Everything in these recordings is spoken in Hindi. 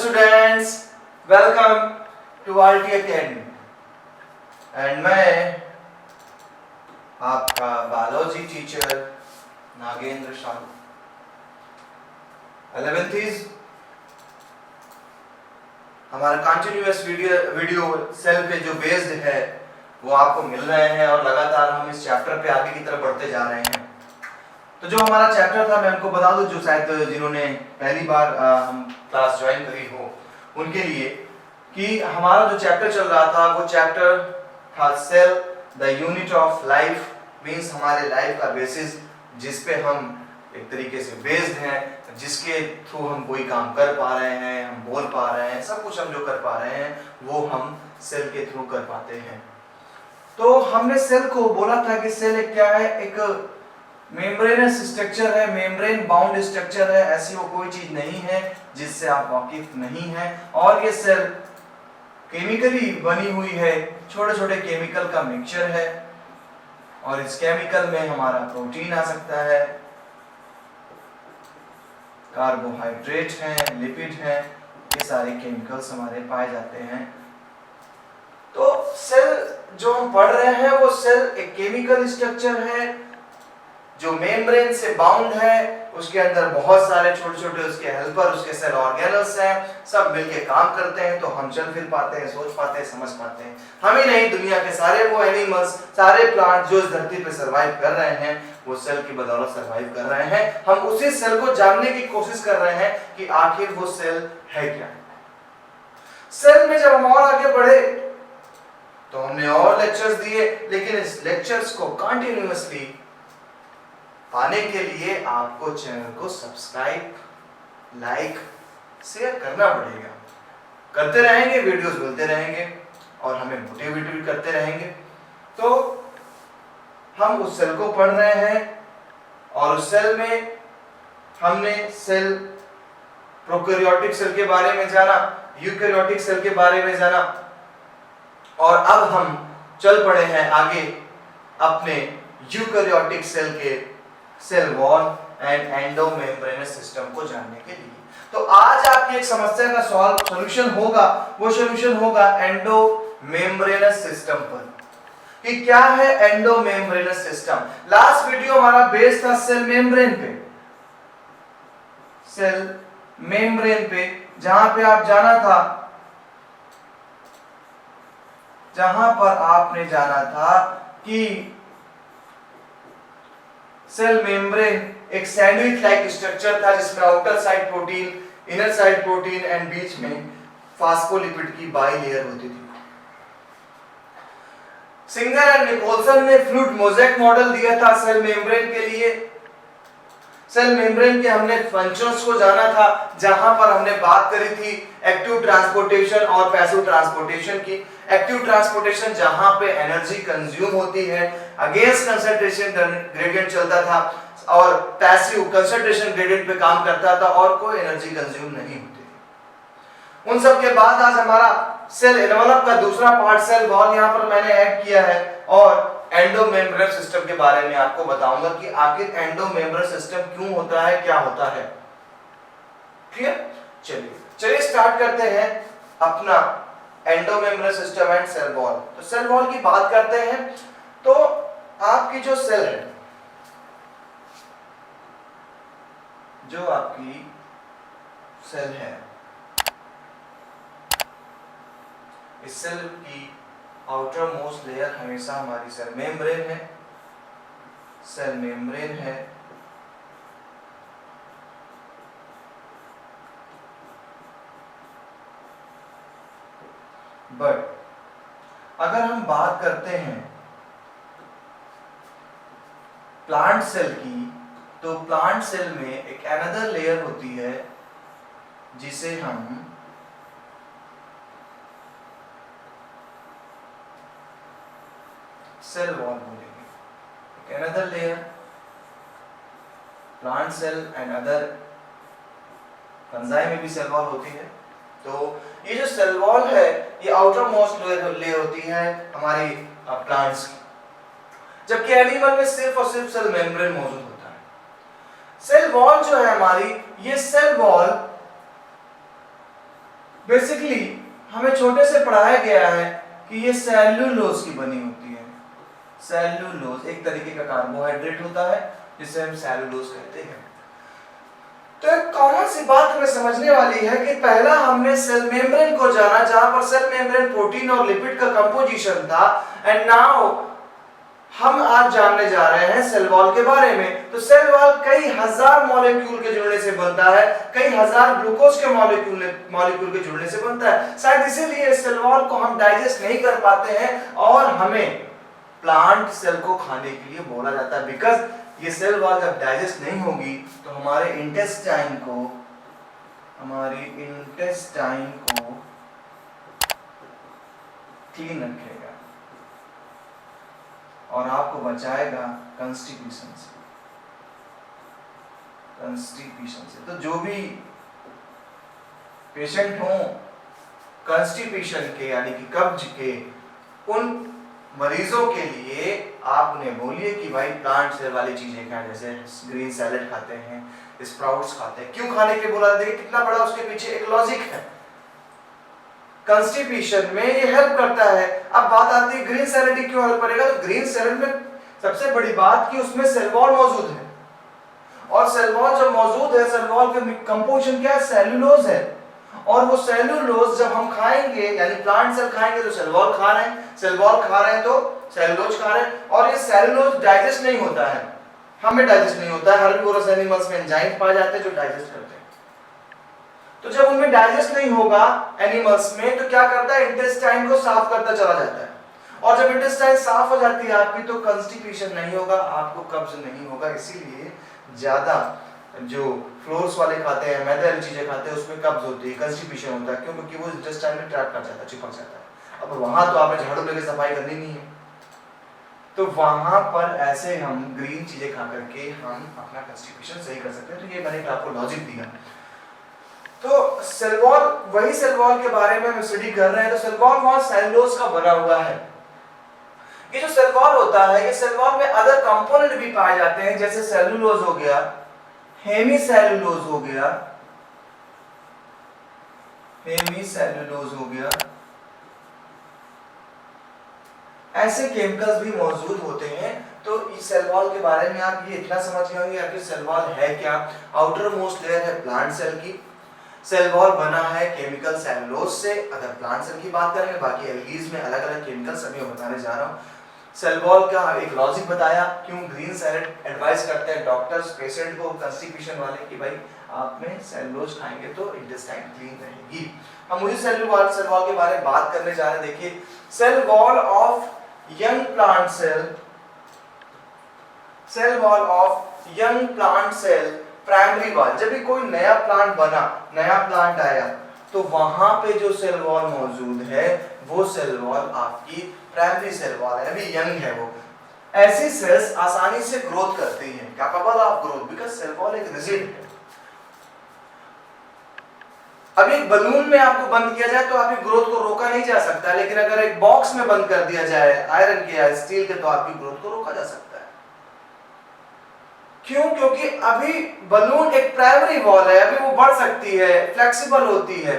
Students, welcome to RT academy and मैं आपका biology teacher Nagendra Shahu. 11th हमारा कंटिन्यूअस वीडियो सेल पे जो बेस्ड है वो आपको मिल रहे हैं और लगातार हम इस चैप्टर पे आगे की तरफ बढ़ते जा रहे हैं। तो जो हमारा चैप्टर था, मैं उनको बता दूं जो शायद जिन्होंने पहली बार हम क्लास ज्वाइन करी हो उनके लिए, कि हमारा जो चैप्टर चल रहा था वो चैप्टर था cell the unit of life, means हमारे लाइफ का बेसिस, जिस पे हम एक तरीके से बेस्ड हैं, जिसके थ्रू हम कोई काम कर पा रहे हैं, हम बोल पा रहे हैं, सब कुछ हम जो कर पा रहे हैं वो हम सेल के थ्रू कर पाते हैं। तो हमने सेल को बोला था कि सेल एक क्या है, एक मेम्ब्रेनस स्ट्रक्चर है, मेम्ब्रेन बाउंड स्ट्रक्चर है। ऐसी वो कोई चीज नहीं है जिससे आप वाकिफ नहीं हैं। और ये सेल केमिकली बनी हुई है, छोटे छोटे केमिकल का मिक्सचर है, और इस केमिकल में हमारा प्रोटीन आ सकता है, कार्बोहाइड्रेट हैं, लिपिड हैं, ये सारे केमिकल्स हमारे पाए जाते हैं। तो सेल जो हम पढ़ रहे हैं वो सेल एक केमिकल स्ट्रक्चर है जो मेम्ब्रेन से बाउंड है। उसके अंदर बहुत सारे छोटे छोटे उसके हेल्पर, उसके सेल ऑर्गेनल्स हैं, सब मिलके काम करते हैं तो हम चल फिर पाते हैं, सोच पाते हैं, समझ पाते हैं। हम ही नहीं, दुनिया के सारे वो एनिमल्स, सारे प्लांट जो इस धरती पे सरवाइव कर रहे हैं वो सेल की बदौलत सरवाइव कर रहे हैं। हम उसी सेल को जानने की कोशिश कर रहे हैं कि आखिर वो सेल है क्या। सेल में जब हम और आगे बढ़े तो हमने और लेक्चर्स दिए, लेकिन इस लेक्चर्स को कंटिन्यूअसली पाने के लिए आपको चैनल को सब्सक्राइब, लाइक, शेयर करना पड़ेगा। करते रहेंगे, वीडियोस मिलते रहेंगे और हमें मोटिवेट भी करते रहेंगे। तो हम उस सेल को पढ़ रहे हैं और उस सेल में हमने सेल प्रोकैरियोटिक सेल के बारे में जाना, यूकैरियोटिक सेल के बारे में जाना, और अब हम चल पड़े हैं आगे अपने यूकैरियोटिक सेल के cell wall and endomembranous system को जानने के लिए। तो आज आपकी एक समस्या का सॉल्यूशन होगा, वो सॉल्यूशन होगा एंडोमेम्ब्रेनस सिस्टम पर, कि क्या है एंडोमेम्ब्रेनस सिस्टम। लास्ट वीडियो हमारा बेस था सेल मेम्ब्रेन पे, सेल मेम्ब्रेन पे, जहां पे आप जाना था, जहां पर आपने जाना था कि सेल मेम्ब्रेन एक सैंडविच लाइक स्ट्रक्चर था जिसमें outer side protein, inner side protein and बीच में फास्फोलिपिड की बाई लेयर होती थी। सिंगर एंड निकोलसन ने फ्लूइड मोज़ेक मॉडल दिया था सेल मेम्ब्रेन के लिए। सेल मेम्ब्रेन के हमने फंक्शंस को जाना था, जहां पर हमने बात करी थी एक्टिव ट्रांसपोर्टेशन और पैसिव ट्रांसपोर्टेशन की। एक्टिव ट्रांसपोर्टेशन जहां पे एनर्जी कंज्यूम होती है, अगेंस्ट कंसंट्रेशन ग्रेडियंट चलता था, और पैसिव कंसंट्रेशन ग्रेडियंट पे काम करता था और कोई एनर्जी कंज्यूम नहीं होती थी। उन सब के बाद आज हमारा सेल एनवलप का दूसरा पार्ट सेल वॉल यहां पर मैंने ऐड किया है, और एंडोमेम्ब्रेनस सिस्टम के बारे में आपको बताऊंगा कि आखिर एंडोमेम्ब्रेनस सिस्टम क्यों होता है, क्या होता है। क्लियर? चलिए स्टार्ट करते हैं अपना endomembranous system and cell wall. तो सेल वॉल की बात करते हैं। तो आपकी जो सेल है, जो आपकी सेल है, इस सेल की आउटर मोस्ट लेयर हमेशा हमारी सेल मेम्ब्रेन है, सेल मेम्ब्रेन है। बट अगर हम बात करते हैं प्लांट सेल की, तो प्लांट सेल में एक अनदर लेयर होती है जिसे हम सेल वॉल बोलेंगे। एक another layer, plant cell and other fungi में भी सेल वॉल होती है। तो ये जो सेल वॉल है ये आउटर मोस्ट लेयर होती है हमारी प्लांट्स की, जबकि एनिमल में सिर्फ और सिर्फ सेल मेम्ब्रेन मौजूद होता है। सेल वॉल जो है हमारी, ये सेल वॉल बेसिकली हमें छोटे से पढ़ाया गया है कि ये सेल्यूलोज की बनी होती है। सेल्यूलोज एक तरीके का कार्बोहाइड्रेट होता है जिसे हम सेल्यूलोज कहते हैं। तो एक कॉमन सी बात हमें समझने वाली है कि पहला हमने सेल मेम्ब्रेन को जाना, जहां पर सेल मेम्ब्रेन प्रोटीन और लिपिड का कंपोजिशन था, एंड नाउ हम आज जानने जा रहे हैं सेल वॉल के बारे में। तो सेल वॉल कई हजार मॉलिक्यूल के जुड़ने से बनता है, कई हजार ग्लूकोज के मॉलिक्यूल के जुड़ने से बनता है। शायद इसीलिए सेल वॉल को हम डाइजेस्ट नहीं कर पाते हैं और हमें प्लांट सेल को खाने के लिए बोला जाता है, बिकॉज ये सेल वॉल जब डाइजेस्ट नहीं होगी तो हमारे इंटेस्टाइन को क्लीन रखेगा और आपको बचाएगा कंस्टिपेशन से। तो जो भी पेशेंट हो कंस्टिपेशन के यानी कि कब्ज के, उन मरीजों के लिए आप उन्हें बोलिए कि भाई प्लांट सेल वाली चीजें खाएं, जैसे ग्रीन सैलेड खाते हैं, स्प्राउट्स खाते हैं। क्यों खाने के लिए बोला? देखिए कितना बड़ा उसके पीछे एक लॉजिक है। कंस्टिपेशन में ये हेल्प करता है। अब बात आती है ग्रीन सैलेड ही क्यों हेल्प करेगा? तो ग्रीन सैलेड में सबसे बड़ी बात कि उसमें सेल वॉल मौजूद है, और सेल वॉल जब मौजूद है, सेल वॉल का कंपोजिशन क्या है? सेल्यूलोज है। और वो सेल्यूलोज जब हम खाएंगे, यानी प्लांट सेल खाएंगे तो सेल वॉल खा रहे हैं, सेल वॉल खा रहे हैं तो सेल्यूलोज खा रहे हैं, और ये सेल्यूलोज डाइजेस्ट नहीं होता है, हमें डाइजेस्ट नहीं होता है। हर्बिवोरस एनिमल्स में एंजाइम पाए जाते हैं जो डाइजेस्ट करते हैं। तो जब उनमें डाइजेस्ट नहीं होगा एनिमल्स में, तो क्या करता है? इंटेस्टाइन को साफ करता चला जाता है, और जब इंटेस्टाइन साफ हो जाती है आपकी, तो कंस्टिपेशन नहीं होगा, आपको कब्ज नहीं होगा। इसीलिए ज्यादा जो फ्लोर्स वाले खाते हैं, मैदा वाली चीजें खाते हैं, उसमें कब्ज होती है, कंस्टिपेशन होता है। क्यों? क्योंकि वो इंटेस्टाइन में ट्रैप कर जाता है, चिपक जाता है। अब वहां तो आपने झाड़ू लेके सफाई करनी नहीं है, तो वहां पर ऐसे हम ग्रीन चीजें खा करके हम अपना कंस्टिपेशन सही कर सकते हैं। तो ये मैंने आपको लॉजिक दिया। तो सेल वॉल, वही सेल वॉल के बारे में हम स्टडी कर रहे हैं। तो सेल वॉल वहां सेल्यूलोज का बना हुआ है। ये जो सेल वॉल होता है, ये सेल वॉल में अदर कंपोनेंट भी पाए जाते हैं, जैसे सेल्यूलोज हो गया, हेमीसेल्यूलोज हो गया, हेमीसेल्यूलोज हो गया, ऐसे केमिकल्स भी मौजूद होते हैं। तो इस सेल वॉल के बारे में आप ये इतना समझ गए होंगे आखिर सेल वॉल है क्या। आउटर मोस्ट लेयर है प्लांट सेल की। सेल वॉल बना है केमिकल सेल्यूलोज से, अगर प्लांट सेल की बात करेंगे। बाकी एल्गीज में अलग अलग केमिकल्स अभी बताने जा रहा हूँ। सेल वॉल का एक लॉजिक बताया, क्यों ग्रीन सैलेड एडवाइस करते हैं डॉक्टर्स पेशेंट को कंस्टिपेशन वाले कि भाई आप में सेल्यूलोज खाएंगे तो इंटेस्टाइन क्लीन रहेगी। हम उसी सेल वॉल के बारे में बात करने जा रहे हैं। देखिए cell wall of young plant cell wall of young plant cell primary wall. जब भी कोई नया प्लांट बना, नया प्लांट आया, तो वहां पे जो सेल वॉल मौजूद है वो सेल वॉल आपकी प्राइमरी सेल वॉल है, अभी यंग है वो। ऐसी सेल्स आसानी से ग्रोथ करती हैं, capable of growth, because cell wall एक रिजिड है। अभी एक बलून में आपको बंद किया जाए तो आपकी ग्रोथ को रोका नहीं जा सकता, लेकिन अगर एक बॉक्स में बंद कर दिया जाए आयरन के या स्टील के, तो आपकी ग्रोथ को रोका जा सकता है। क्यों? क्योंकि अभी बलून एक प्राइमरी वॉल है, अभी वो बढ़ सकती है, फ्लेक्सिबल होती है,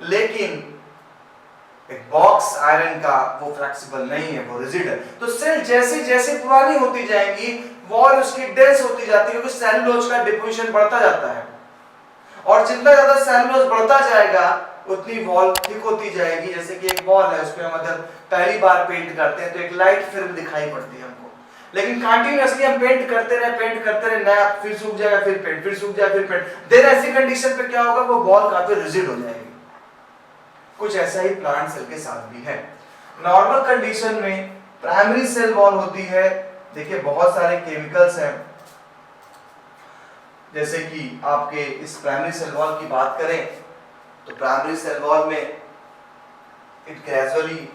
लेकिन एक बॉक्स आयरन का वो फ्लेक्सिबल नहीं है, वो रिजिड है। तो सेल जैसे जैसे पुरानी होती जाएंगी, वॉल उसकी डेंस होती जाती है, क्योंकि सेल्यूलोज का डिपोजिशन बढ़ता जाता है, और जितना ज्यादा सेल्यूलोज बढ़ता जाएगा उतनी वॉल थिक होती जाएगी। जैसे कि एक वॉल है, उसपे हम अगर पहली बार पेंट करते हैं तो एक लाइट फिल्म दिखाई पड़ती है हमको, लेकिन कंटिन्यूअसली हम पेंट करते रहे, नया फिर सूख जाएगा, फिर पेंट, फिर सूख जाएगा, फिर पेंट। देन ऐसी कंडीशन पे क्या होगा? वो वॉल काफी रिजिड हो जाएगी। कुछ ऐसा ही प्लांट सेल के साथ भी है। नॉर्मल कंडीशन में प्राइमरी सेल वॉल होती है। देखिए बहुत सारे केमिकल्स हैं, जैसे कि आपके इस प्राइमरी सेल वॉल की बात करें तो प्राइमरी सेल वॉल में it gradually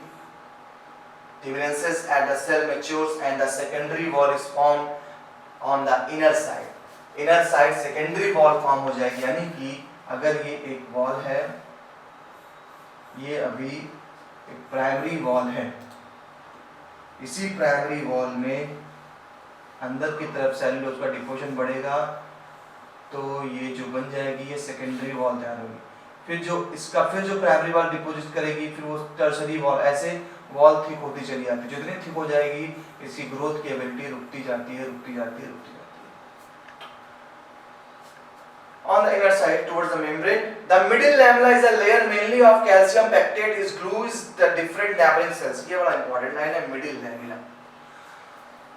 diminishes as the cell matures and the secondary wall is formed on the inner side. Inner side secondary wall form हो जाएगी, यानी कि अगर ये एक वॉल है, ये अभी एक प्राइमरी वॉल है, इसी प्राइमरी वॉल में अंदर की तरफ सेल्यूलोज का डिपोजिशन बढ़ेगा, तो ये जो बन जाएगी ये सेकेंडरी वॉल तैयार होगी। फिर जो प्राइमरी वॉल डिपॉजिट करेगी, फिर वो टर्शरी वॉल, ऐसे वॉल थिक होती चली जाती है। जितनी थिक हो जाएगी इसकी ग्रोथ की एबिलिटी रुकती जाती है। On the inner side towards the membrane, the middle lamella is a layer mainly of calcium pectate is glues the different neighboring cells। ये बड़ा इंपॉर्टेंट लाइन है, मिडिल लैमेला।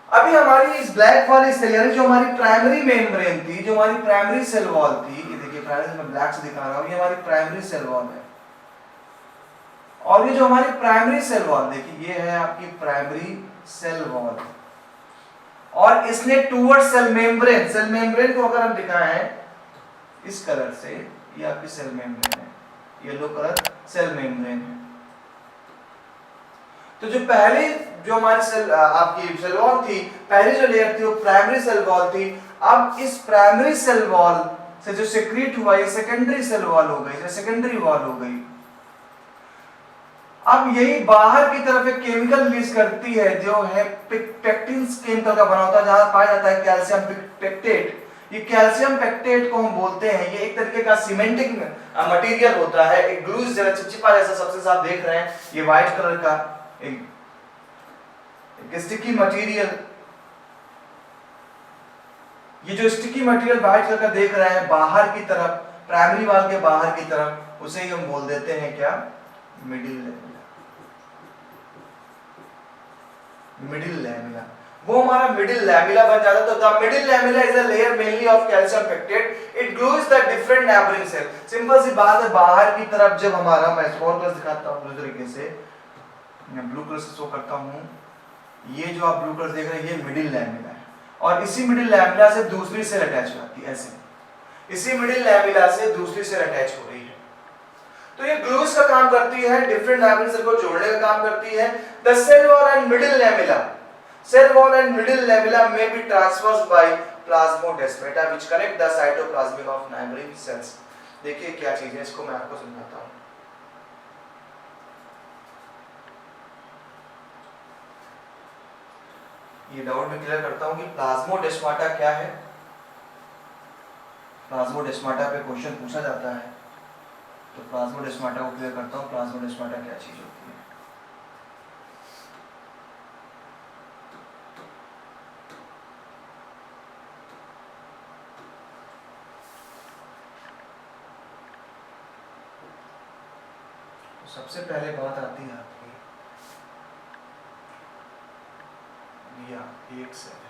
अभी हमारी इस ब्लैक वाली सेल यानी जो हमारी प्राइमरी मेम्ब्रेन थी, जो हमारी प्राइमरी सेल वॉल थी, ये देखिए प्राइमरी में ब्लैक से दिखा रहा हूं, ये हमारी प्राइमरी सेल वॉल है। और ये जो हमारी प्राइमरी सेल वॉल देखिए, ये है आपकी प्राइमरी सेल वॉल, और इसने टूवर्ड सेल मेम्ब्रेन को अगर हम दिखाएं इस कलर से, ये आपकी सेल मेम्ब्रेन है, येलो कलर सेल मेम्ब्रेन है। तो जो पहली जो हमारी सेल आपकी सेल वॉल थी, पहली जो लेयर थी वो प्राइमरी सेल वॉल थी। अब इस प्राइमरी सेल वॉल से जो सेक्रीट हुआ ये सेकेंडरी सेल वॉल हो गई, सेकेंडरी वॉल हो गई। अब यही बाहर की तरफ एक केमिकल रिलीज करती है जो है पेक्टिन केमिकल का बना होता है, जहां पाया जाता है कैल्शियम पेक्टेट। ये कैल्शियम पेक्टेट को हम बोलते हैं, ये एक तरीके का सीमेंटिंग मटेरियल होता है, एक ग्लूस जैसा चिपचिपा जैसा सबसे आप देख रहे हैं, ये व्हाइट कलर का एक स्टिकी मटेरियल। ये जो स्टिकी मटेरियल व्हाइट कलर का देख रहे हैं बाहर की तरफ, प्राइमरी वॉल के बाहर की तरफ, उसे ही हम बोल देते हैं क्या, मिडिल लैमेला। वो हमारा मिडिल लैमेला बन जाता है। तो the middle lamella is a layer mainly of calcium pectate, it glues the different neighbouring cell. Simple सी बात है, बाहर की तरफ जब हमारा, मैं स्मॉल कलर दिखाता हूं ब्लू तरीके से, मैं ब्लू कलर से शो करता हूं, ये जो आप ब्लू कलर देख रहे हैं ये मिडिल लैमेला है, और इसी मिडिल लैमेला से दूसरी सेल अटैच हो जाती है, ऐसे इसी मिडिल लैमेला से दूसरी सेल अटैच हो रही है। तो ये ग्लूज का काम करती है, डिफरेंट नेबरिंग सेल को जोड़ने का काम करती है। The cell wall and middle lamella, cell wall and middle lamella may be traversed by plasmodesmata which connect the cytoplasm of neighboring cells। देखिए क्या चीज है, इसको मैं आपको समझाता हूं। ये डाउट में क्लियर करता हूं कि प्लाज्मोडेस्माटा क्या है। प्लाज्मोडेस्माटा पे क्वेश्चन पूछा जाता है, तो प्लाज्मोडेस्माटा को क्लियर करता हूं। प्लाज्मोडेस्माटा क्या चीज होती है? सबसे पहले बात आती है आपकी, या एक सेल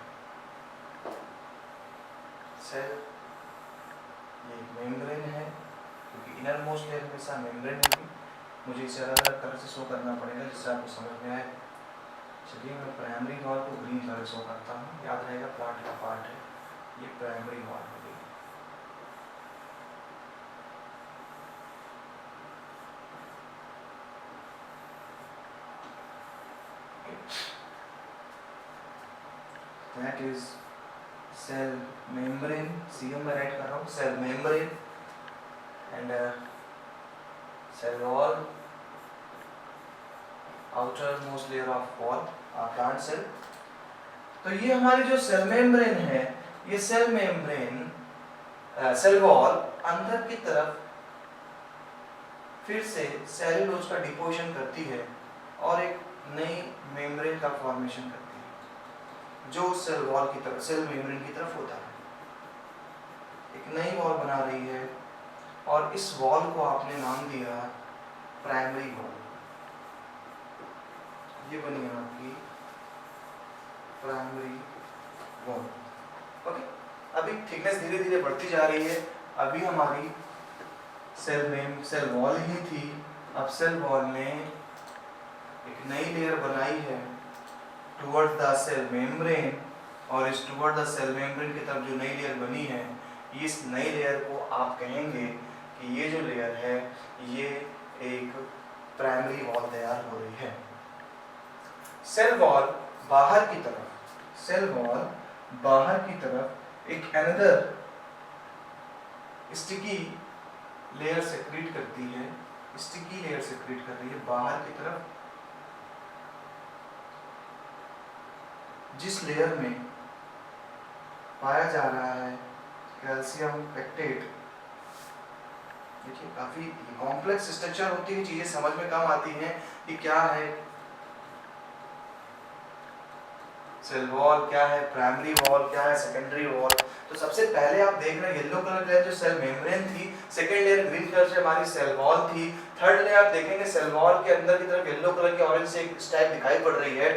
ये एक मेम्ब्रेन है, क्योंकि इनर मोस्ट लेयर हमेशा मेम्ब्रेन होगी। मुझे इसे अलग अलग कलर से शो करना पड़ेगा जिससे आपको समझ में आए। चलिए मैं प्राइमरी वॉल को ग्रीन कलर शो करता हूँ, याद रहेगा प्लांट का पार्ट है, ये प्राइमरी वॉल होगी। That is cell membrane, CM में राइट कर रहा हूँ, cell membrane and cell wall, outermost layer of wall, plant cell। तो ये हमारी जो cell membrane है, ये cell membrane, cell wall अंदर की तरफ फिर से सेलुलोज का डिपोजिशन करती है और एक नई मेम्ब्रेन का फॉर्मेशन करती है जो सेल वॉल की तरफ, सेल मेम्ब्रेन की तरफ होता है। एक नई वॉल बना रही है और इस वॉल को आपने नाम दिया प्राइमरी वॉल। ये बनी आपकी प्राइमरी वॉल। ओके, अभी थिकनेस धीरे धीरे बढ़ती जा रही है। अभी हमारी सेल वॉल ही थी, अब सेल वॉल ने एक नई लेयर बनाई है टुवर्ड द सेल मेम्ब्रेन, और इस टुवर्ड द सेल मेम्ब्रेन की तरफ जो नई लेयर बनी है, इस नई लेयर को आप कहेंगे कि ये जो लेयर है ये एक प्राइमरी वॉल तैयार हो रही है। सेल वॉल बाहर की तरफ, सेल वॉल बाहर की तरफ एक अनदर स्टिकी लेयर सेक्रेट करती है, स्टिकी लेयर सेक्रेट कर रही है बाहर की तरफ, जिस लेयर में पाया जा रहा है कैल्शियम पेक्टेट। देखिए काफी कॉम्प्लेक्स स्ट्रक्चर होती है, चीजें समझ में कम आती हैं कि क्या है सेल वॉल, क्या है प्राइमरी वॉल, क्या है सेकेंडरी वॉल। तो सबसे पहले आप देख रहे हैं येलो कलर का जो सेल मेम्ब्रेन थी, सेकेंड लेयर ग्रीन कलर से हमारी सेल वॉल थी, थर्ड लेयर आप देखेंगे सेल वॉल के अंदर की तरफ येलो कलर की ऑरेंज से एक स्ट्राइप दिखाई पड़ रही है,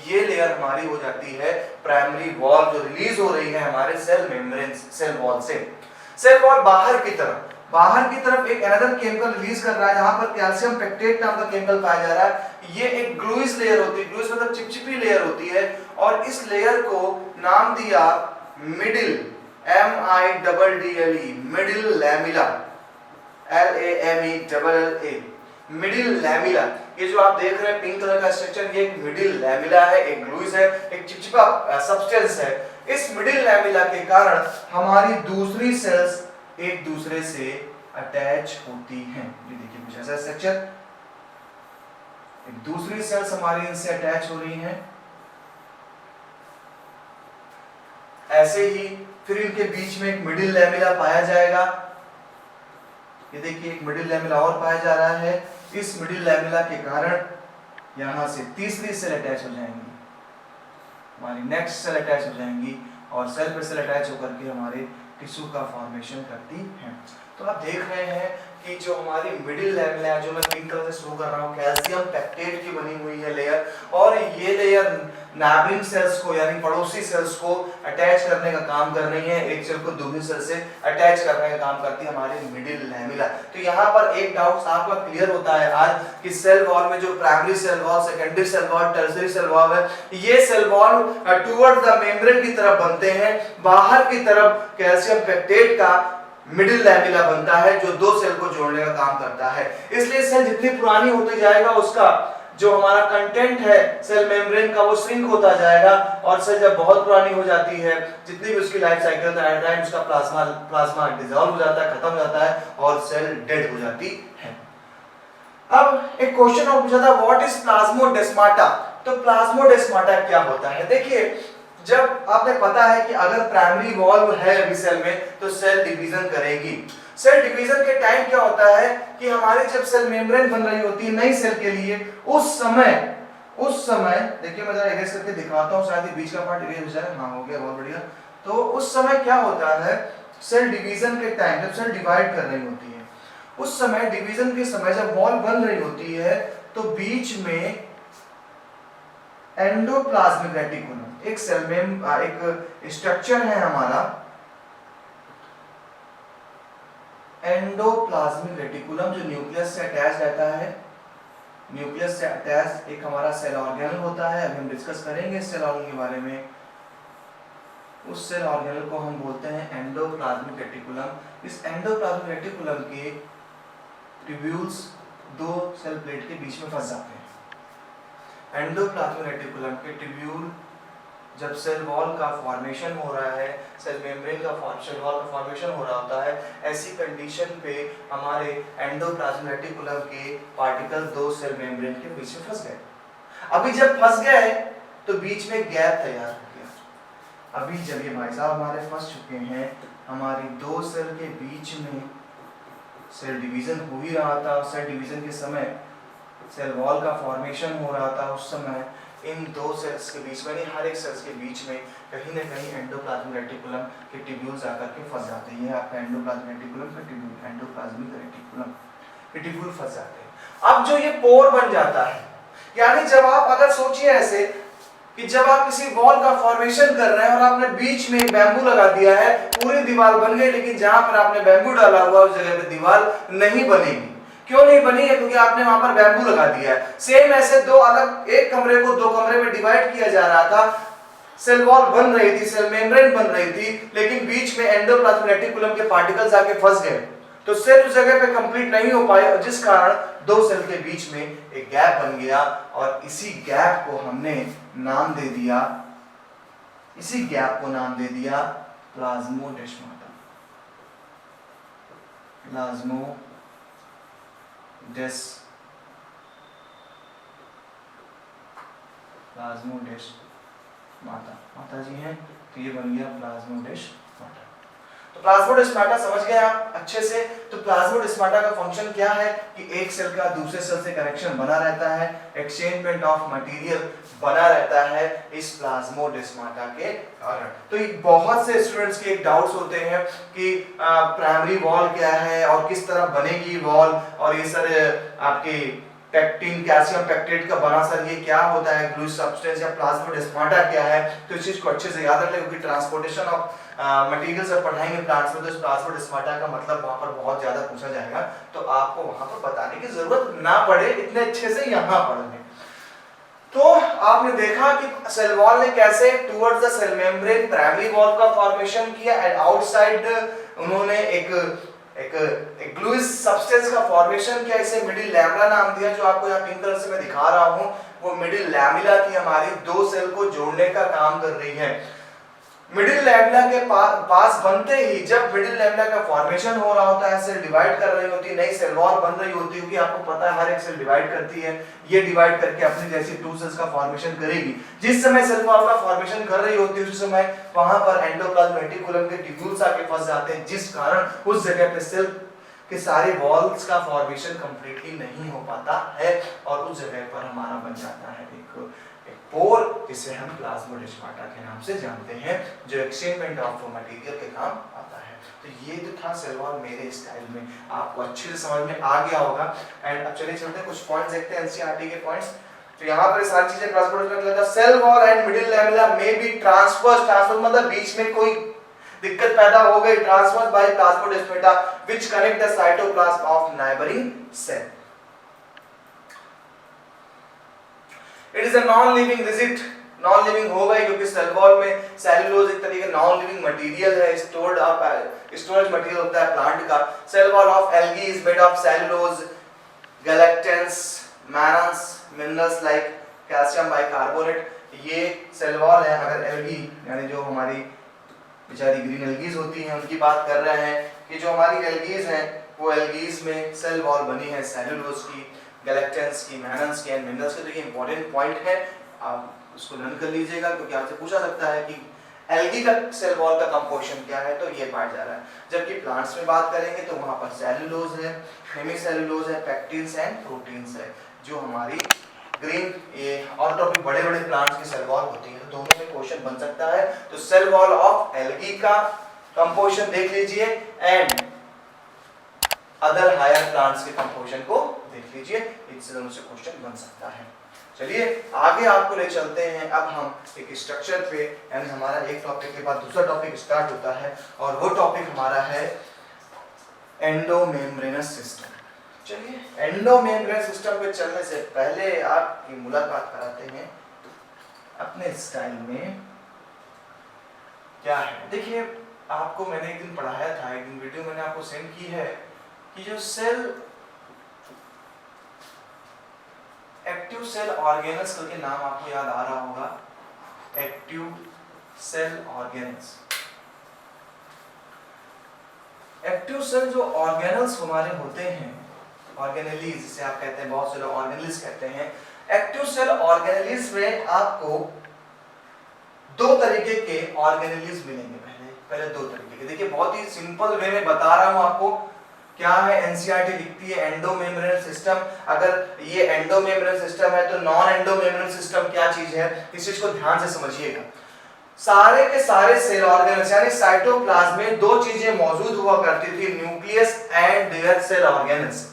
ये लेयर हमारी हो जाती है प्राइमरी वॉल जो रिलीज हो रही है हमारे सेल मेम्ब्रेन सेल वॉल से। सेल वॉल बाहर की तरफ एक अनदर केमिकल रिलीज कर रहा है जहां पर कैल्शियम पेक्टेट नाम का केमिकल पाया जा रहा है। ये एक ग्लूइस लेयर होती है, ग्लूइस मतलब चिपचिपी लेयर होती है, और इस लेयर को नाम दिया middle, MIDDLE, middle lamella, LAMELLA, middle lamella. ये जो आप देख रहे हैं पिंक कलर का स्ट्रक्चर, ये एक मिडिल लैमिला है, एक ग्लूइस है, एक चिपचिपा सब्सटेंस है। इस मिडिल लैमिला के कारण हमारी दूसरी सेल्स एक दूसरे से अटैच होती हैं। ये देखिए कुछ ऐसा स्ट्रक्चर, एक दूसरी सेल्स हमारी इनसे अटैच हो रही हैं, ऐसे ही फिर इनके बीच में एक मिडिल लैमिला पाया जाएगा। ये देखिए एक मिडिल लैमिला और पाया जा रहा है। इस मिडिल लैमिला के कारण यहां से तीसरी सेल अटैच हो जाएंगी, हमारी नेक्स्ट सेल अटैच हो जाएंगी, और सेल पे सेल अटैच होकर के हमारे टिश्यू का फॉर्मेशन करती हैं। तो आप देख रहे हैं कि जो हमारी मिडिल लैमिला जो मैं पिंक कलर से शो कर रहा हूँ, कैल्शियम पेक्टेट की बनी हुई है लेयर, और ये लेयर नाइबरिंग सेल्स को यानी पड़ोसी सेल्स को अटैच करने का काम कर रही है, एक सेल को दूसरी सेल से अटैच करने का काम करती है हमारी मिडिल लैमिला। तो यहाँ पर एक डाउट आपका क्लियर होता है आज कि सेल वॉल में जो primary cell wall, secondary cell wall, tertiary cell wall है, ये cell wall towards the membrane की तरफ बनते हैं, बाहर की तरफ कैल्शियम पेक्टेट का मिडिल लैमिला बनता है जो दो सेल को जोड़ने का काम करता है। इसलिए सेल जितनी पुरानी होती जाएगा उसका जो हमारा कंटेंट है सेल मेम्ब्रेन का वो श्रिंक होता जाएगा, और सेल जब बहुत पुरानी हो जाती है, जितनी भी उसकी लाइफ साइकिल टाइम उसका प्लाज्मा डिसॉल्व हो जाता है, खत्म हो जाता है, और सेल डेड हो जाती है। अब एक क्वेश्चन और पूछा था, व्हाट इज प्लाज्मोडेस्माटा। तो प्लाज्मोडेस्माटा क्या होता है? देखिए जब आपने पता है कि अगर प्राइमरी वॉल है अभी सेल में तो सेल डिवीजन करेगी। सेल डिवीजन के टाइम क्या होता है कि हमारी जब सेल मेम्ब्रेन बन रही होती है नई सेल के लिए, उस समय देखिए मैं जरा इरेज करके दिखाता हूं, शायद ये बीच का पार्ट इरेज हो जाए। हाँ हो गया, बहुत बढ़िया। तो उस समय क्या होता है, सेल डिवीजन के टाइम जब सेल डिवाइड कर रही होती है, उस समय डिवीजन के समय जब वॉल बन रही होती है तो बीच में एंडोप्लाज्मिक रेटिकुलम एक सेल में एक स्ट्रक्चर है हमारा, एंडोप्लाज्मिक रेटिकुलम जो न्यूक्लियस से अटैच रहता है। न्यूक्लियस से अटैच एक हमारा सेल ऑर्गेनल होता है, अभी हम डिस्कस करेंगे सेल ऑर्गेनल के बारे में। उस सेल ऑर्गेनल को हम बोलते हैं एंडोप्लाज्मिक रेटिकुलम। इस एंडोप्लाज्मिक रेटिकुलम के ट्यूब्यूल्स दो सेल प्लेट के बीच में फंस जाते हैं। एंडोप्लाज्मिक रेटिकुलम के ट्यूब्यूल जब सेल वॉल का फॉर्मेशन हो रहा है, सेल मेम्ब्रेन का सेल वॉल का फॉर्मेशन हो रहा होता है, ऐसी कंडीशन पे हमारे एंडोप्लाज्मिक रेटिकुलम के पार्टिकल दो सेल मेम्ब्रेन के बीच में फंस गए। अभी जब फंस गए तो बीच में गैप तैयार हो गया। अभी जब ये भाई साहब हमारे फंस चुके हैं, हमारी दो सेल के बीच में सेल डिवीजन हो ही रहा था, सेल डिवीजन के समय सेल वॉल का फॉर्मेशन हो रहा था, उस समय इन दो सेल्स के बीच में, हर एक सेल्स के बीच में कहीं ना कहीं एंडोप्लाज्मिक रेटिकुलम के ट्यूब्यूल्स आकर के फंस जाते हैं। आपका एंडोप्लाज्मिक रेटिकुलम का ट्यूब्यूल, एंडोप्लाज्मिक रेटिकुलम के ट्यूब्यूल फंस जाते हैं। अब जो ये पोर बन जाता है, यानी जब आप अगर सोचिए ऐसे कि जब आप किसी वॉल का फॉर्मेशन कर रहे हैं और आपने बीच में बैम्बू लगा दिया है, पूरी दीवार बन गई, लेकिन जहां पर आपने बैम्बू डाला हुआ उस जगह पे दीवार नहीं बनेगी। क्यों नहीं बनी है? क्योंकि आपने वहां पर बैम्बू लगा दिया है। सेम ऐसे दो अलग, एक कमरे को दो कमरे में डिवाइड किया जा रहा था, सेल वॉल बन रही थी, सेल मेम्ब्रेन बन रही थी, लेकिन बीच में एंडोप्लाज्मिक रेटिकुलम के पार्टिकल्स आके फंस गए, तो सेल उस जगह पे कंप्लीट नहीं हो पाए, और जिस कारण दो सेल के बीच में एक गैप बन गया, और इसी गैप को हमने नाम दे दिया, इसी गैप को नाम दे दिया प्लाज्मोडेस्माटा। प्लाज्मोडेस्माटा माता जी हैं, तो ये बन गया प्लाज्मोडेस्माटा। तो तो प्लाज्मोडेस्माटा समझ गए आप अच्छे से। तो प्लाज्मोडेस्माटा का फंक्शन क्या है कि एक सेल का दूसरे सेल से कनेक्शन बना रहता है, एक्सचेंजमेंट ऑफ मटेरियल बना रहता है इस प्लाज्मोडेस्माटा के कारण। तो बहुत से स्टूडेंट्स के एक डाउट्स होते हैं कि प्राइमरी वॉल क्या है और किस तरह बनेगी वॉल, और ये सर आपके पेक्टिन कैल्शियम पेक्टेट का बना सर ये क्या होता है, ग्लूइस सब्सटेंस या प्लाज्मोडेस्माटा क्या है। तो इस चीज को अच्छे से याद रख लें, क्योंकि ट्रांसपोर्टेशन ऑफ मटेरियल जब पढ़ाएंगे प्लांट्स में तो इस प्लाज्मोडेस्माटा का मतलब वहां पर बहुत ज्यादा पूछा जाएगा, तो आपको वहां पर बताने की जरूरत ना पड़े, इतने अच्छे से यहाँ पढ़ लें। तो आपने देखा कि सेल वॉल ने कैसे towards the cell membrane primary wall का फॉर्मेशन किया, एंड आउटसाइड उन्होंने एक ग्लूइस सब्सटेंस का फॉर्मेशन किया, इसे मिडिल लैमेला नाम दिया, जो आपको यहाँ पिंक कलर से मैं दिखा रहा हूँ वो मिडिल लैमेला की हमारी दो सेल को जोड़ने का काम कर रही है। मिडिल लैमेला के पास बनते ही जब मिडिल लैमेला का फॉर्मेशन हो रहा होता है, सेल डिवाइड कर रही होती है, नई सेल वॉल बन रही होती है, क्योंकि आपको पता है हर एक सेल डिवाइड करती है, ये डिवाइड करके अपनी जैसी टू सेल्स का फॉर्मेशन करेगी। जिस समय सेल वॉल का फॉर्मेशन कर रही होती है उस समय वहां पर एंडोप्लाज्म रेटिकुलम के ट्यूब्यूल्स आके फंस जाते हैं, जिस कारण उस जगह पे सेल के सारे वॉल्स का फॉर्मेशन कंप्लीटली नहीं हो पाता है, और उस जगह पर हमारा बन जाता है एक पोर, जिसे हम प्लाज्मोडेस्माटा के नाम से जानते हैं, जो एक्सचेंजमेंट ऑफ मटेरियल के काम आता है। तो ये जो था सेल वॉल मेरे स्टाइल में, आपको अच्छे से समझ में आ गया होगा। एंड अब चलिए चलते हैं कुछ पॉइंट्स देखते हैं एनसीईआरटी के पॉइंट्स। तो यहाँ पर सारी चीजें plasmodesmata, cell wall and middle lamella में बी ट्रांसवर्स मतलब बीच में कोई दिक्कत पैदा हो गई, transverse by plasmodesmata which connect the cytoplasm of neighbouring cell. It is a non living rigid, non living हो गई क्योंकि सेल वॉल में सेलुलोज एक तरीके नॉन लिविंग मटेरियल है, स्टोर्ड अप स्टोरेज मटेरियल होता है प्लांट का। Cell wall of algae is made of cellulose, galactans, minus, minerals like calcium bicarbonate. ये सेल वॉल है। अगर एल्गी यानी जो हमारी बेचारी ग्रीन एल्गीज होती हैं उनकी बात कर रहे हैं कि जो हमारी एल्गीज हैं वो एल्गीज में सेल वॉल बनी है सेलुलोज की, गैलेक्टेंस की, मैनस की एंड मिनरल्स की। तो ये इंपॉर्टेंट पॉइंट है, आप उसको लर्न कर लीजिएगा, क्योंकि आपसे पूछा सकता है कि एल्गी का सेल वॉल का कंपोजिशन क्या है, तो ये पाया जा रहा है। जबकि प्लांट्स में बात करेंगे तो वहां पर सेलुलोज है, हेमीसेलुलोज है, पेक्टिन्स एंड प्रोटीन्स है, जो हमारी ग्रीन ये और टॉपिक बड़े बड़े प्लांट्स की सेल वॉल होती है। तो दोनों में क्वेश्चन बन सकता है। तो सेल वॉल ऑफ एल्गी का कंपोजिशन देख लीजिए एंड अदर हायर प्लांट्स के कंपोजिशन को देख लीजिए, इनसे दोनों से क्वेश्चन बन सकता है। चलिए आगे आपको ले चलते हैं। अब हम एक स्ट्रक्चर पे, यानी हमारा एक टॉपिक के बाद दूसरा टॉपिक स्टार्ट होता है, और वो टॉपिक हमारा है एंडोमेम्ब्रेनस सिस्टम। चलिए एंडोमेम्ब्रेन सिस्टम पे चलने से पहले आपकी मुलाकात कराते हैं अपने स्टाइल में क्या है। देखिए आपको मैंने एक दिन पढ़ाया था, एक दिन वीडियो मैंने आपको सेंड की है कि जो सेल एक्टिव सेल ऑर्गेनल्स करके नाम आपको याद आ रहा होगा, active cell organelles. Active cell जो ऑर्गेनल्स हमारे होते हैं, ऑर्गेनेलीज जिसे आप कहते हैं, बहुत से लोग ऑर्गेनेलिस कहते हैं। एक्टिव सेल ऑर्गेनेलिस में आपको दो तरीके के ऑर्गेनेलिस मिलेंगे। पहले दो तरीके के, देखिए बहुत ही सिंपल वे में बता रहा हूं आपको। क्या है एनसीईआरटी लिखती है एंडोमेम्ब्रेन सिस्टम। अगर ये एंडोमेम्ब्रेन सिस्टम है तो नॉन एंडोमेम्ब्रेन सिस्टम क्या चीज है, इस चीज को ध्यान से समझिएगा। सारे के सारे सेल ऑर्गेनल्स यानी साइटोप्लाज्म में दो चीजें मौजूद हुआ करती थी, nucleus and their cell organelles.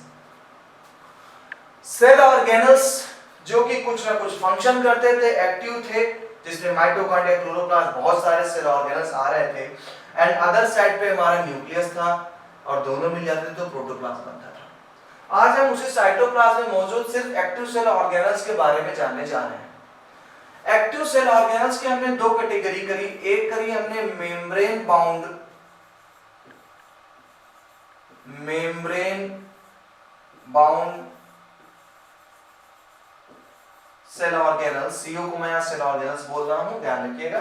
Cell organelles जो कि कुछ ना कुछ फंक्शन करते थे, एक्टिव थे, जिसमें माइटोकॉन्ड्रिया, क्लोरोप्लास्ट, बहुत सारे सेल ऑर्गेनल्स आ रहे थे। एंड अदर साइड पे हमारा न्यूक्लियस था, और दोनों मिल जाते थे तो प्रोटोप्लाज्म बनता था। आज हम उसी साइटोप्लाज्म में मौजूद सिर्फ एक्टिव सेल ऑर्गेनल्स के बारे में जानने जा रहे हैं। एक्टिव सेल ऑर्गेनल्स की हमने दो कैटेगरी करी। एक करी हमने मेम्ब्रेन बाउंड सेल ऑर्गेनल्स, सीओ को मैं यहां सेल ऑर्गेनल्स बोल रहा हूं, ध्यान रखिएगा।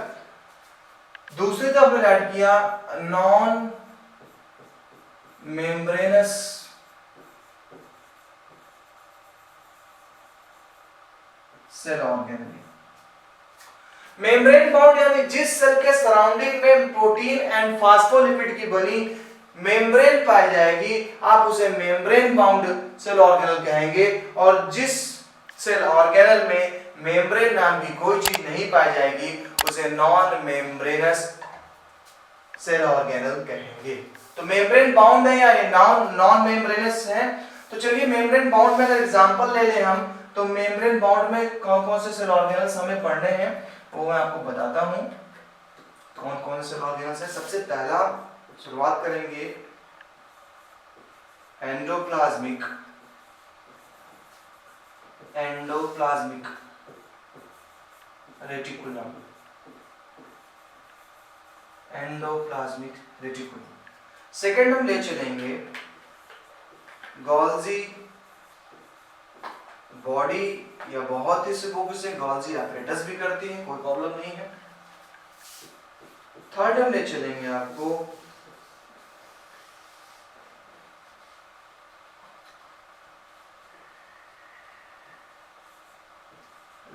दूसरी तरफ हमने ऐड किया non membranous cell organelle. Membrane bound यानी जिस सेल के सराउंडिंग में प्रोटीन एंड फास्फोलिपिड की बनी मेम्ब्रेन पाई जाएगी, आप उसे मेम्ब्रेन बाउंड सेल ऑर्गेनल कहेंगे। और जिस सेल ऑर्गेनल में मेम्ब्रेन नाम की कोई चीज नहीं पाई जाएगी, उसे नॉन मेम्ब्रेनस सेल ऑर्गेनल कहेंगे। तो मेम्ब्रेन बाउंड है या ये नॉन मेम्ब्रेनस है। तो चलिए मेम्ब्रेन बाउंड में अगर एग्जांपल ले लें हम, तो मेम्ब्रेन बाउंड में कौन कौन से सेल ऑर्गेनल्स हमें पढ़ने हैं वो मैं आपको बताता हूं। कौन कौन से सेल ऑर्गेनल्स है। सबसे पहला शुरुआत करेंगे एंडोप्लाज्मिक रेटिकुलम। सेकंड हम ले चलेंगे गोल्जी बॉडी, या बहुत ही लोग इसे गोल्जी एपरेटस भी करती हैं, कोई प्रॉब्लम नहीं है। थर्ड हम ले चलेंगे आपको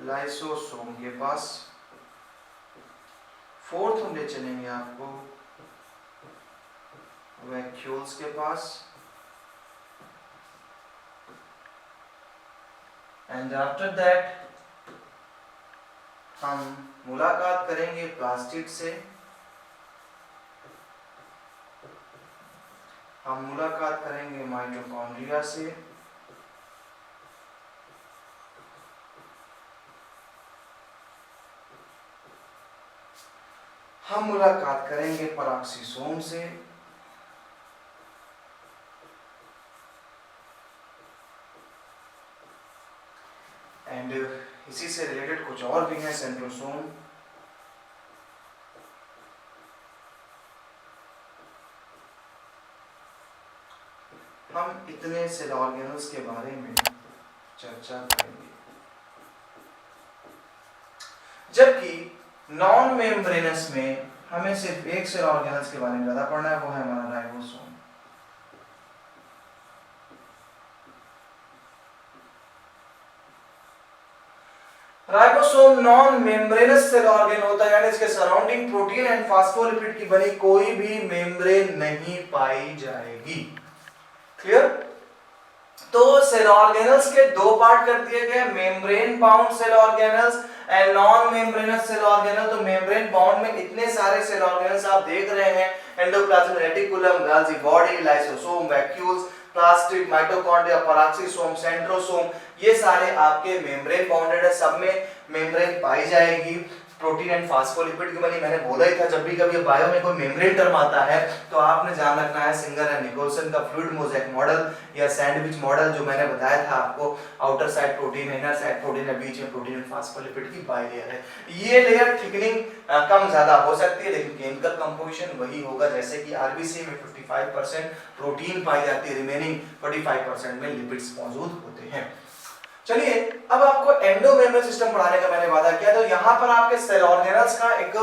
लाइसोसोम के पास। फोर्थ हम ले चलेंगे आपको वैक्यूल्स के पास। एंड आफ्टर दैट हम मुलाकात करेंगे प्लास्टिड से, हम मुलाकात करेंगे माइटोकॉन्ड्रिया से, हम मुलाकात करेंगे पराक्सीसोम से, एंड इसी से रिलेटेड कुछ और भी हैं सेंट्रोसोम। हम इतने सेल ऑर्गेनल्स के बारे में चर्चा करेंगे। जबकि नॉन मेम्ब्रेनस में हमें सिर्फ एक सेल ऑर्गेनल्स के बारे में ज्यादा पढ़ना है, वो है हमारा ribosome. Ribosome non membranous cell organ होता है, यानी इसके सराउंडिंग प्रोटीन एंड फास्फोलिपिड की बनी कोई भी मेम्ब्रेन नहीं पाई जाएगी। क्लियर। तो सेल ऑर्गेनल्स के दो पार्ट कर दिए गए, membrane bound cell organelles and non membranous cell organelle. तो मेम्ब्रेन बाउंड में इतने सारे सेल ऑर्गेनल्स आप देख रहे हैं, endoplasmic reticulum, Golgi body, lysosome, vacuoles, plastid, mitochondria, peroxisome, centrosome, ये सारे आपके मेम्ब्रेन बाउंडेड है। सब में मेम्ब्रेन पाई जाएगी, प्रोटीन एंड फास्फोलिपिड की बनी। मैंने बोला ही था जब भी कभी बायो में कोई मेम्ब्रेन टर्म आता है तो आपने ध्यान रखना है सिंगर एंड निकोलसन का फ्लूइड मोज़ेक मॉडल या सैंडविच मॉडल जो मैंने बताया था आपको। Outer side protein, inner side protein है, बीच में प्रोटीन एंड फास्फोलिपिड की बाइलेयर है। ये लेयर थिकनिंग कम ज्यादा हो सकती है, लेकिन केमिकल कंपोजिशन वही होगा जैसे कि आरबीसी में 55% प्रोटीन पाई जाती है, रिमेनिंग 45% में लिपिड्स मौजूद होते हैं। चलिए अब आपको एंडोमेम्ब्रेन सिस्टम पढ़ाने का मैंने वादा किया, तो यहाँ पर आपके सेल ऑर्गेनल्स का एक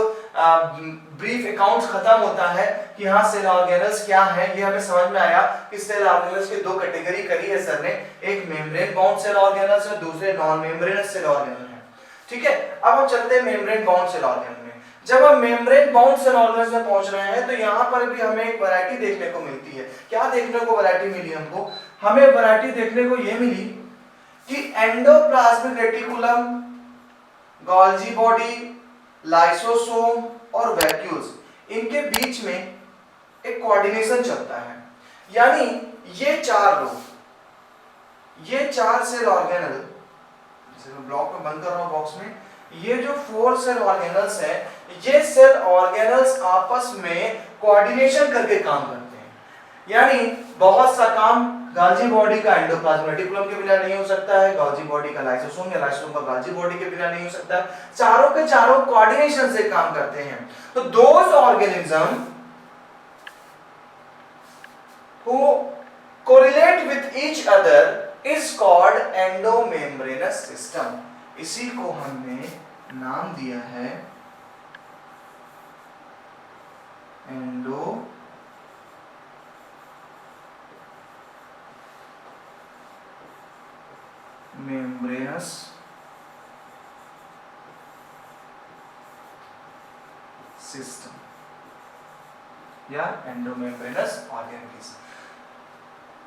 ब्रीफ अकाउंट खत्म होता है कि हाँ सेल ऑर्गेनल्स क्या है। ये हमें समझ में आया कि सेल ऑर्गेनल्स की दो कैटेगरी करी है सर ने, एक मेम्ब्रेन बाउंड सेल ऑर्गेनल्स है, दूसरे नॉन मेम्ब्रेनस सेल ऑर्गेनल है। ठीक है, अब हम चलते हैं मेम्ब्रेन बाउंड सेल ऑर्गेनल में। जब हम मेम्ब्रेन बाउंड सेल ऑर्गेनल्स में पहुंच रहे हैं तो यहाँ पर भी हमें एक वैरायटी देखने को मिलती है। क्या देखने को वैरायटी मिली हमको? हमें वैरायटी देखने को ये मिली कि endoplasmic reticulum, Golgi body, lysosome और वैक्यूल्स, इनके बीच में एक कोऑर्डिनेशन चलता है। यानी ये चार लोग, ये चार सेल ऑर्गेनल, जैसे मैं ब्लॉक में बंद कर रहा हूं बॉक्स में, ये जो 4 सेल ऑर्गेनल्स हैं, ये सेल ऑर्गेनल्स आपस में कोऑर्डिनेशन करके काम करते हैं। यानी बहुत सा काम गोल्जी बॉडी का एंडोप्लाज्मिक रेटिकुलम के बिना नहीं हो सकता है, गोल्जी बॉडी का लाइसोसोम या लाइसोसोम का गोल्जी बॉडी के बिना नहीं हो सकता। चारों के चारों कोऑर्डिनेशन से काम करते हैं। तो those organism who correlate with each other is called endomembranous system। इसी को हमने नाम दिया है एंडो मेम्ब्रेनस सिस्टम या एंडोमेम्ब्रेनस ऑर्गेनेल्स।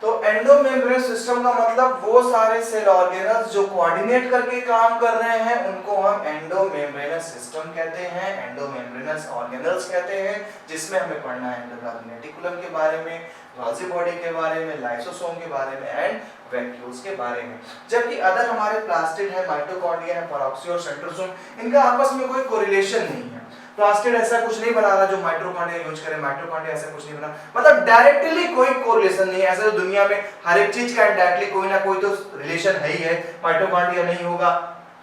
तो एंडोमेम्ब्रेनस सिस्टम का मतलब वो सारे सेल ऑर्गेनल्स जो कोऑर्डिनेट करके काम कर रहे हैं उनको हम एंडोमेम्ब्रेनस सिस्टम कहते हैं, एंडोमेम्ब्रेनस ऑर्गेनल्स कहते हैं, जिसमें हमें पढ़ना है एंडोप्लाज्मिक रेटिकुलम के बारे में, गोल्गी बॉडी के बारे में, लाइसोसोम के बारे में एंड वैक्यूल्स के बारे में। जबकि अदर हमारे प्लास्टिड है, माइटोकॉन्ड्रिया है, पेरोक्सी और सेंट्रोसोम, इनका आपस में कोई कोरिलेशन नहीं है। प्लास्टिड ऐसा कुछ नहीं बना रहा जो माइटोकॉन्ड्रिया यूज करे, माइटोकॉन्ड्रिया ऐसा कुछ नहीं बना, मतलब डायरेक्टली कोई कोरिलेशन नहीं है। ऐसा तो दुनिया में हर एक चीज का इनडायरेक्टली कोई ना कोई तो रिलेशन है ही है। माइटोकॉन्ड्रिया नहीं होगा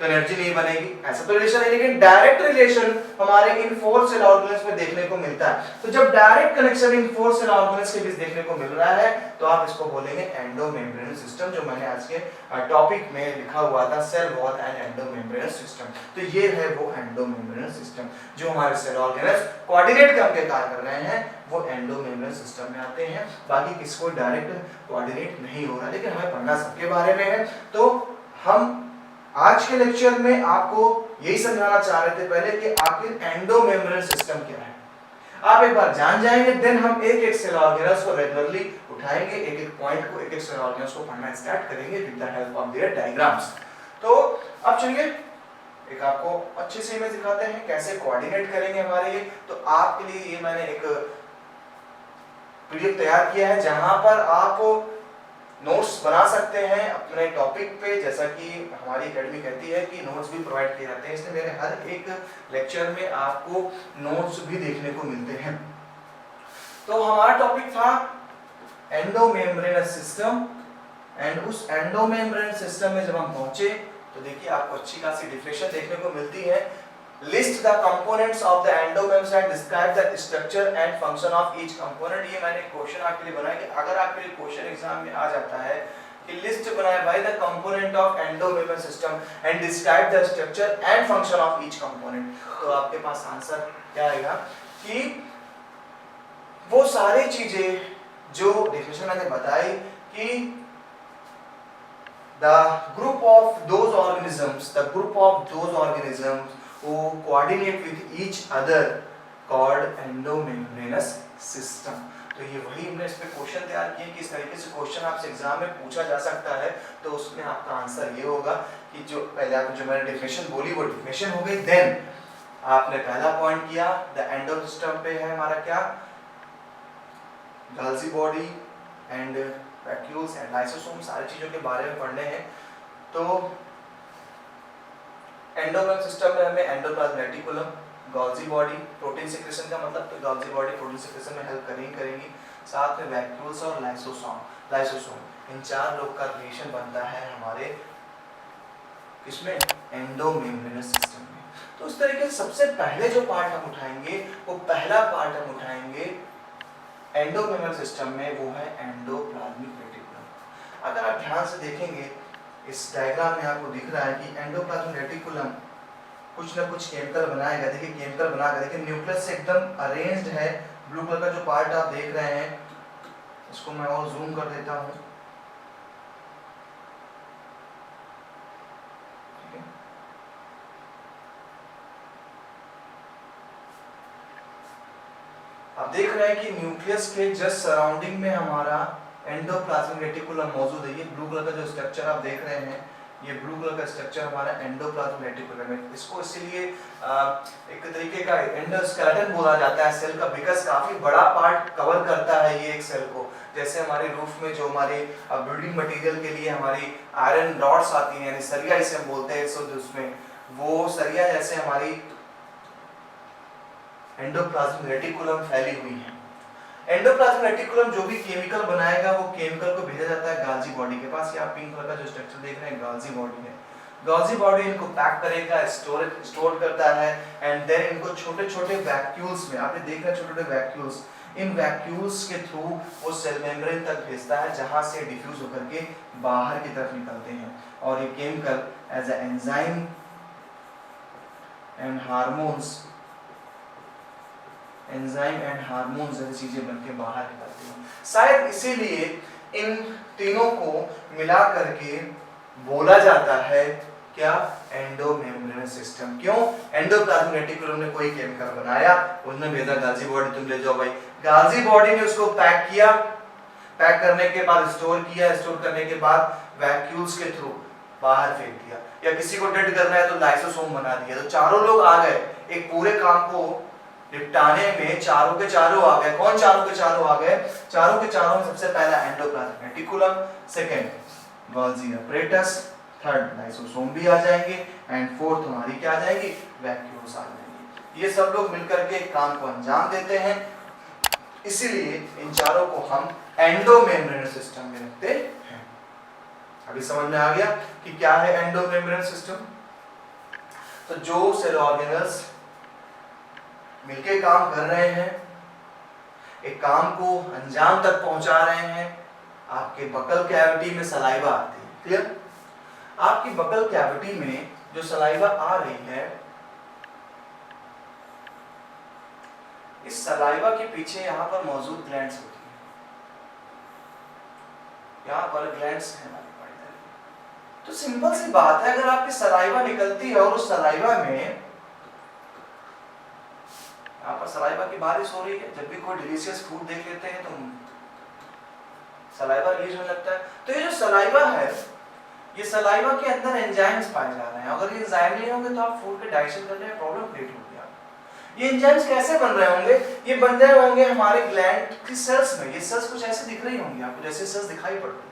तो एनर्जी नहीं बनेगी, ऐसा तो रिलेशन है, लेकिन डायरेक्ट रिलेशन हमारे इन 4 सेल ऑर्गेनल्स में देखने को मिलता है। तो जब direct connection in 4 cell organelles के बीच देखने को मिल रहा है तो आप इसको बोलेंगे एंडोमेम्ब्रेनस सिस्टम, जो मैंने आज के टॉपिक में लिखा हुआ था, cell wall and endomembranous system. तो ये है वो एंडोमेम्ब्रेनस सिस्टम, जो हमारे सेल ऑर्गेनल्स कोऑर्डिनेट करके कार्य कर रहे हैं वो एंडोमेम्ब्रेनस सिस्टम में आते हैं। बाकी किसको डायरेक्ट कोऑर्डिनेट नहीं हो रहा, लेकिन हमें पढ़ना सबके बारे में है। तो हम आज के लेक्चर में आपको यही समझाना चाह रहे थे पहले कि आखिर एंडोमेम्ब्रेनस सिस्टम क्या है। आप एक बार जान जाएंगे, देन हम एक एक सेल ऑर्गेनल्स को रेगुलरली उठाएंगे, एक एक पॉइंट को, एक एक सेल ऑर्गेनल्स को पढ़ना स्टार्ट करेंगे with the help of their diagrams. तो अब चलिए एक आपको अच्छी सी इमेज दिखाते हैं कैसे कोऑर्डिनेट करेंगे हमारे ये। तो आपके लिए ये मैंने एक पीडीएफ तैयार किया है जहां पर आप नोट्स बना सकते हैं अपने टॉपिक पे, जैसा कि हमारी एकेडमी कहती है कि नोट्स भी प्रोवाइड किए जाते हैं, इसलिए मेरे हर एक लेक्चर में आपको नोट्स भी देखने को मिलते हैं। तो हमारा टॉपिक था एंडोमेम्ब्रेनस सिस्टम, एंड उस एंडोमेम्ब्रेनस सिस्टम में जब हम पहुंचे तो देखिए आपको अच्छी खासी डिफिनेशन देखने को मिलती है। List the components of the endomembrane and describe the structure and function of each component. ये मैंने क्वेश्चन आपके लिए बनाया कि अगर आपके लिए क्वेश्चन एग्जाम में आ जाता है कि लिस्ट बनाए by the component of endomembrane system and describe the structure and function of each component, तो आपके पास आंसर क्या आएगा कि वो सारी चीजें जो डिफिनेशन मैंने बताई कि the group of those organisms who coordinate with each other called endomembranous system। तो ये वही हमने इस पे क्वेश्चन तैयार किए कि इस तरीके से क्वेश्चन आपसे एग्जाम में पूछा जा सकता है। तो उसमें आपका आंसर ये होगा कि जो पहले आपने जो मैंने डेफिनेशन बोली वो डेफिनेशन हो गई, देन आपने पहला पॉइंट किया द एंडो सिस्टम पे है हमारा क्या, Golgi body and vacuoles and lysosome, सारी चीजों के बारे में पढ़ने हैं। तो एंडोमेम्ब्रेन सिस्टम में हमें endoplasmic reticulum, Golgi body, protein secretion का मतलब तो गोल्गी बॉडी प्रोटीन सिक्रेशन में हेल्प करेंगी, साथ में वैक्यूल्स और लाइसोसोम इन 4 लोग का रिलेशन बनता है हमारे इसमें एंडोमेम्ब्रेनस सिस्टम में। तो उस तरीके से सबसे पहले जो पार्ट हम उठाएंगे वो पहला पार्ट हम उठाएंगे एंडोमेम्ब्रेन सिस्टम में, वो है एंडोप्लाज्मिक रेटिकुलम। अगर आप ध्यान से देखेंगे इस डायग्राम में आपको दिख रहा है कि एंडोप्लाज्मिक रेटिकुलम कुछ ना कुछ केमिकल बनाएगा। देखिए केमिकल बनाकर देखिए न्यूक्लियस से एकदम अरेंज्ड है। ब्लू कलर का जो पार्ट आप देख रहे हैं इसको मैं और जूम कर देता हूँ। आप देख रहे हैं कि न्यूक्लियस के जस्ट सराउंडिंग में हमारा एंडोप्लाज्मिक रेटिकुलम मौजूद है। ये ब्लू कलर का जो स्ट्रक्चर आप देख रहे हैं, ये ब्लू कलर का स्ट्रक्चर हमारा एंडोप्लाज्मिक रेटिकुलम है। इसको इसीलिए एक तरीके का एंडोस्केलेटन बोला जाता है सेल का, बिकॉज काफी बड़ा पार्ट कवर करता है ये एक सेल को। जैसे हमारे रूफ में जो हमारे बिल्डिंग मटेरियल के लिए हमारी आयरन रॉड्स आती हैं, यानी सरिया इसे हम बोलते हैं, उसमें वो सरिया जैसे हमारी एंडोप्लाज्मिक रेटिकुलम फैली हुई है। एंडोप्लाज्मिक रेटिकुलम जो भी केमिकल बनाएगा वो केमिकल को भेजा जाता है गोल्गी बॉडी के पास। ये आप पिंक कलर का जो स्ट्रक्चर देख रहे हैं गोल्गी बॉडी है। गोल्गी बॉडी इनको पैक करेगा, स्टोर करता है एंड देन इनको छोटे-छोटे वैक्यूल्स में, आपने देख रहे हैं छोटे-छोटे वैक्यूल्स, इन वैक्यूल्स के थ्रू वो सेल मेम्ब्रेन तक भेजता है जहां से डिफ्यूज होकर के बाहर की तरफ निकलते हैं। और ये chemical as a enzyme and hormones जैसी चीजें बनके बाहर निकलती हैं। शायद इसीलिए इन तीनों को मिला करके बोला जाता है क्या? Endomembranes system. क्यों? एंडोप्लाज्मिक रेटिकुलम ने कोई केमिकल बनाया, उसने भेजा गाल्जी बॉडी, तुम ले जाओ भाई। गाल्जी बॉडी ने उसको पैक किया, पैक करने के बाद स्टोर किया, स्टोर करने के बाद वैक्यूल्स के थ्रू बाहर फेंक दिया, या किसी को डेड करना है तो लाइसोसोम बना दिया। तो चारों लोग आ गए एक पूरे काम को निपटाने में, चारों के चारों आ गए। कौन चारों के चारों आ गए? चारों के चारों में सबसे पहला endoplasmic reticulum, second Golgi apparatus, third lysosome भी आ जाएंगे, एंड फोर्थ हमारी क्या आ जाएगी? वैक्यूल्स आ जाएंगे। ये सब लोग मिलकर के काम को अंजाम देते हैं, इसीलिए इन चारों को हम एंडोमेम्ब्रेनस सिस्टम में रखते हैं। अभी समझ में आ गया कि क्या है एंडोमेम्ब्रेनस सिस्टम? तो जो सेल ऑर्गेनल्स मिलके काम कर रहे हैं, एक काम को अंजाम तक पहुंचा रहे हैं। आपके बकल कैविटी में सलाइवा आती है, क्लियर? आपकी बकल कैविटी में जो सलाइवा आ रही है, इस सलाइवा के पीछे यहाँ पर मौजूद ग्लैंड्स होती है। यहाँ पर ग्लैंड्स हैं हमारी बॉडी। तो सिंपल सी बात है, अगर आपकी सलाइवा निकलती है और उस सलाइवा में, यहाँ पर सलाइवा की बारिश हो रही है, जब भी कोई डिलीशियस फूड देख लेते हैं तो सलाइवा रिलीज होने लगता है। तो ये जो सलाइवा है, ये सलाइवा के अंदर एंजाइम्स पाए जा रहे हैं। अगर ये एंजाइम नहीं होंगे तो आप फूड के डाइजेशन करने में प्रॉब्लम क्रिएट होगी। ये एंजाइम्स कैसे बन रहे होंगे? ये बन रहे होंगे हमारे ग्लैंड की सेल्स में। ये सेल्स कुछ ऐसे दिख रही होंगी आपको, जैसे सेल्स दिखाई पड़ती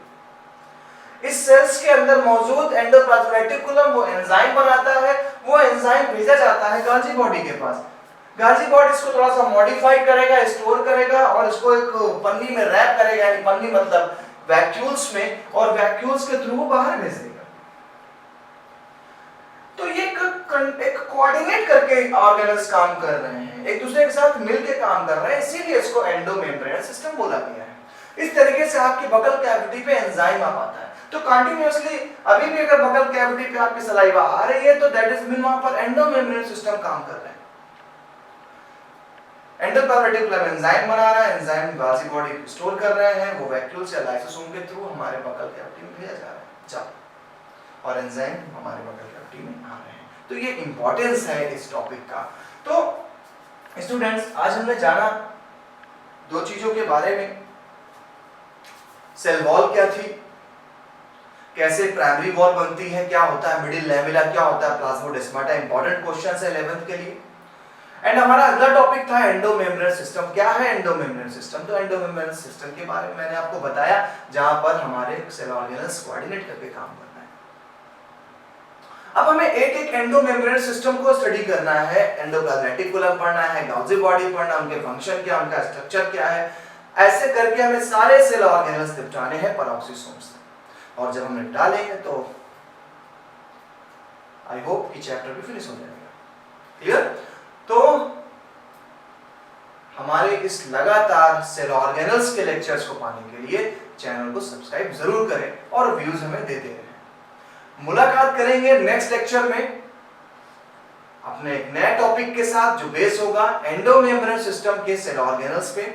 है। इस सेल्स के अंदर मौजूद एंडोप्लाज्मिक रेटिकुलम वो एंजाइम बनाता है, वो एंजाइम भेजा जाता है गाल्जी बॉडी के पास। गाल्जी बॉडी इसको थोड़ा सा मॉडिफाई करेगा, स्टोर करेगा और इसको एक पन्नी में रैप करेगा, यानी पन्नी मतलब वैक्यूल्स में, और वैक्यूल्स के थ्रू बाहर भेज देगा। तो ये एक कोऑर्डिनेट करके ऑर्गेनल्स काम कर रहे हैं, एक दूसरे के साथ मिलकर काम कर रहे हैं, इसीलिए इसको एंडोमेम्ब्रेनस सिस्टम बोला गया है। इस तरीके से आपकी बकल कैविटी पे एंजाइम आ पाता है। तो कंटिन्यूअसली अभी भी अगर बकल कैविटी पे आपकी सलाइवा आ रही है तो दैट इज मीन वहां पर एंडोमेम्ब्रेनस सिस्टम काम कर रहा है। एंडोप्लाज्मिक रेटिकुलम एंजाइम बना रहा है, एंजाइम गाल्जी बॉडी स्टोर कर रहे हैं, वो वैक्यूल्स या लाइसोसोम के थ्रू हमारे बकल कैविटी में भेजा जा रहा है। चलो, और एंजाइम हमारे बकल कैविटी में आ रहे हैं। तो ये इंपॉर्टेंस है इस टॉपिक का। तो स्टूडेंट्स, आज हमने जाना दो चीजों के बारे में। सेल वॉल क्या थी, कैसे प्राइमरी वॉल बनती है, क्या होता है मिडिल लैमेला, क्या होता है प्लाज्मोडेस्माटा, इंपॉर्टेंट क्वेश्चंस है 11th के लिए। एंड हमारा अगला टॉपिक था एंडोमेम्ब्रेनस सिस्टम। क्या है एंडोमेम्ब्रेनस सिस्टम? तो एंडोमेम्ब्रेनस सिस्टम के बारे में मैंने आपको बताया, जहां पर हमारे सेल ऑर्गेनल्स कोऑर्डिनेट करके काम करना है। अब हमें एक एक एंडोमेम्ब्रेनस सिस्टम को स्टडी करना है। एंडोप्लाज्मिक रेटिकुलम पढ़ना है, गाल्जी बॉडी पढ़ना, उनके फंक्शन क्या, उनका स्ट्रक्चर क्या है, ऐसे करके हमें सारे सेल ऑर्गेनल्स निपटाने हैं पेरोक्सिसोम से। और जब हम निपटा लेंगे तो आई होप कि चैप्टर भी फिनिश हो जाएगा। क्लियर? तो हमारे इस लगातार सेल ऑर्गेनल्स के लेक्चर्स को पाने के लिए चैनल को सब्सक्राइब जरूर करें और व्यूज हमें देते रहें। मुलाकात करेंगे नेक्स्ट लेक्चर में अपने एक नए टॉपिक के साथ, जो बेस होगा एंडोमेम्ब्रेनस सिस्टम के सेल ऑर्गेनल्स पे।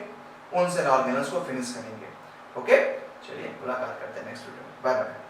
उन सेल ऑर्गेनल्स को फिनिश करेंगे। ओके, चलिए मुलाकात करते हैं नेक्स्ट वीडियो में। Bye bye.